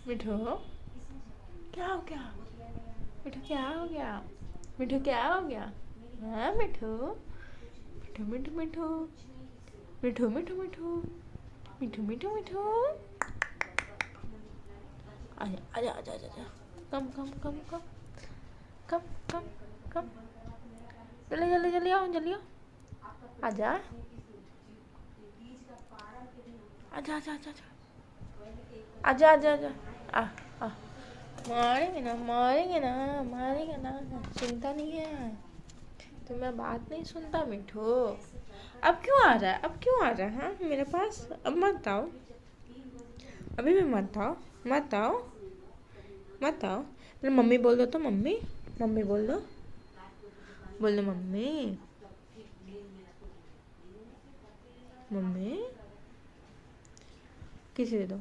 मिठू, क्या हो गया? मिठू क्या हो गया? मिठू क्या हो गया? हाँ मिठू, मिठू मिठू मिठू मिठू मिठू मिठू मिठू मिठू मिठू। आजा आजा आजा आजा आजा। कम कम कम कम कम कम कम। जल्दी जल्दी जल्दी आओ, जल्दी आओ। आजा आजा आजा आजा आजा आजा आजा। आ आ मारेंगे ना, मारेंगे ना, मारेंगे ना। चिंता नहीं है। तो मैं बात नहीं सुनता मिठू। अब क्यों आ रहा है? अब क्यों आ रहा है? हाँ मेरे पास अब मत आओ। अभी भी मत आओ। मत आओ। मत आओ। मेरे मम्मी बोल दो तो मम्मी। मम्मी बोल दो। बोल दो मम्मी। मम्मी किसी दे दो।